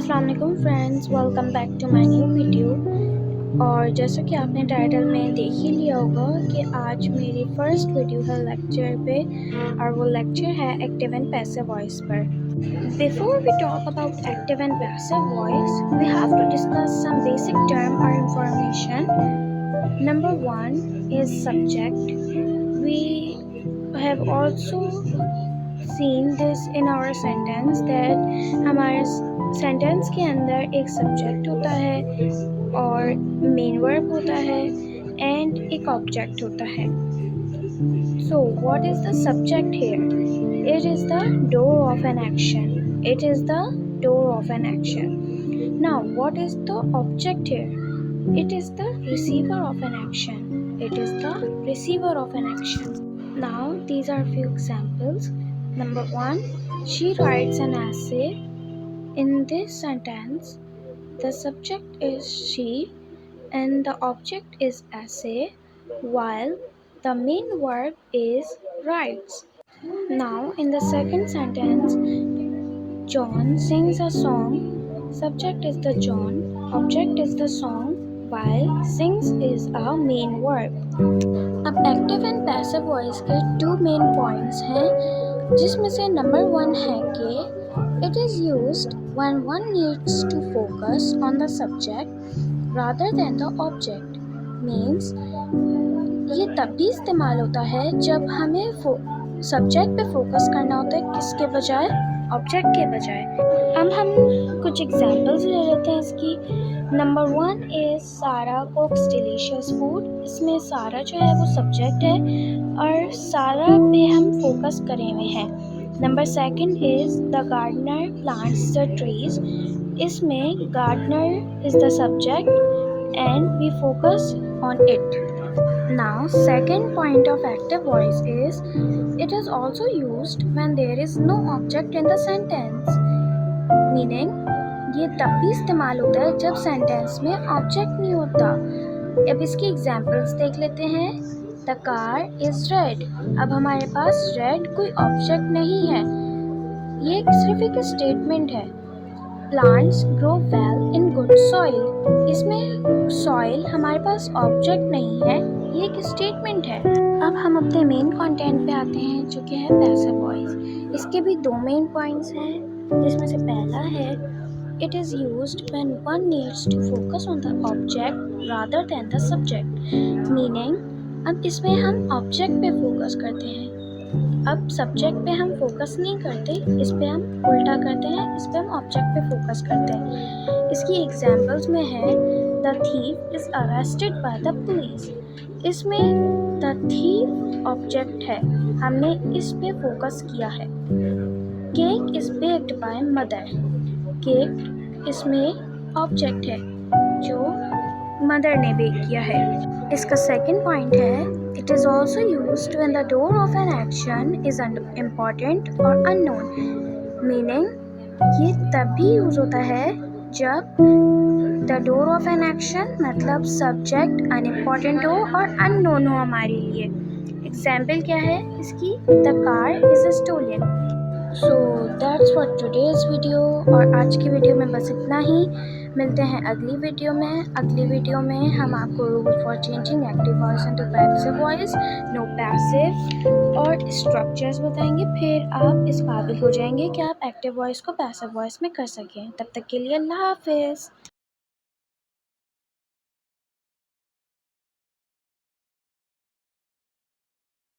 अस्सलाम वालेकुम friends, welcome back to my new video. और जैसा कि आपने टाइटल में देख ही लिया होगा कि आज मेरी फर्स्ट वीडियो है लेक्चर पे, और वो लेक्चर है एक्टिव एंड पैसिव वॉइस पर। Before we talk about active and passive voice, we have to discuss some basic term और information. Number 1 is subject. We have also seen this in our sentence that हमारे sentence के अंदर एक subject होता है और main verb होता है एंड एक ऑब्जेक्ट होता है। So what is the subject here? It is the door of an action. It is the door of an action. Now what is the object here? It is the receiver of an action. It is the receiver of an action. Now these are few examples. Number 1, she writes an essay. In this sentence, the subject is she and the object is essay, while the main verb is writes. Now, in the second sentence, John sings a song. Subject is the John, object is the song, while sings is a main verb. अब active and passive voice के 2 main points हैं, जिसमें से number 1 है कि it is used when one needs to focus on the subject rather than the object. Means ये तब भी इस्तेमाल होता है जब हमें सब्जेक्ट पे फोकस करना होता है, किसके बजाय? ऑब्जेक्ट के बजाय। अब हम कुछ एग्जांपल्स ले लेते हैं इसकी। नंबर 1 इज सारा कुक्स डिलीशियस फूड। इसमें सारा जो है वो सब्जेक्ट है और सारा पे हम फोकस करे हुए हैं। Number 2 is the gardener plants the trees. इसमें gardener is the subject and we focus on it. Now, second point of active voice is it is also used when there is no object in the sentence. Meaning, ये तब भी इस्तेमाल होता है जब sentence में object नहीं होता। अब इसकी एग्जांपल्स देख लेते हैं। The car is red. अब हमारे पास रेड कोई ऑब्जेक्ट नहीं है, ये सिर्फ एक स्टेटमेंट है। Plants grow well in good soil. इसमें soil हमारे पास ऑब्जेक्ट नहीं है, ये एक स्टेटमेंट है। अब हम अपने मेन कंटेंट पे आते हैं, जो कि है पैसिव वॉइस। इसके भी 2 मेन पॉइंट्स हैं, जिसमें से पहला है it is used when one needs to focus on the object rather than the subject. Meaning, अब इसमें हम ऑब्जेक्ट पे फोकस करते हैं। अब सब्जेक्ट पे हम फोकस नहीं करते, इस पे हम उल्टा करते हैं, इस पे हम ऑब्जेक्ट पे फोकस करते हैं। इसकी एग्जांपल्स में है the thief is arrested by the police. इसमें द थीफ ऑब्जेक्ट है, हमने इस पे फोकस किया है। Cake is baked by mother. Cake इसमें ऑब्जेक्ट है जो मदर ने बेक किया है। इसका सेकंड पॉइंट है it is also used when the door of an action is important or unknown. Meaning, ये तब भी यूज होता है जब the door of an action मतलब सब्जेक्ट अनइम्पॉर्टेंट हो और अननोन हो हमारे लिए। एग्जाम्पल क्या है इसकी? The car is stolen. So that's for today's video। और आज की वीडियो में बस इतना ही। मिलते हैं अगली वीडियो में। अगली वीडियो में हम आपको rule for changing active voice into passive voice, no passive और स्ट्रक्चर्स बताएंगे। फिर आप इस काबिल हो जाएंगे कि आप एक्टिव वॉइस को पैसिव वॉइस में कर सकें। तब तक के लिए अल्लाह हाफिज़।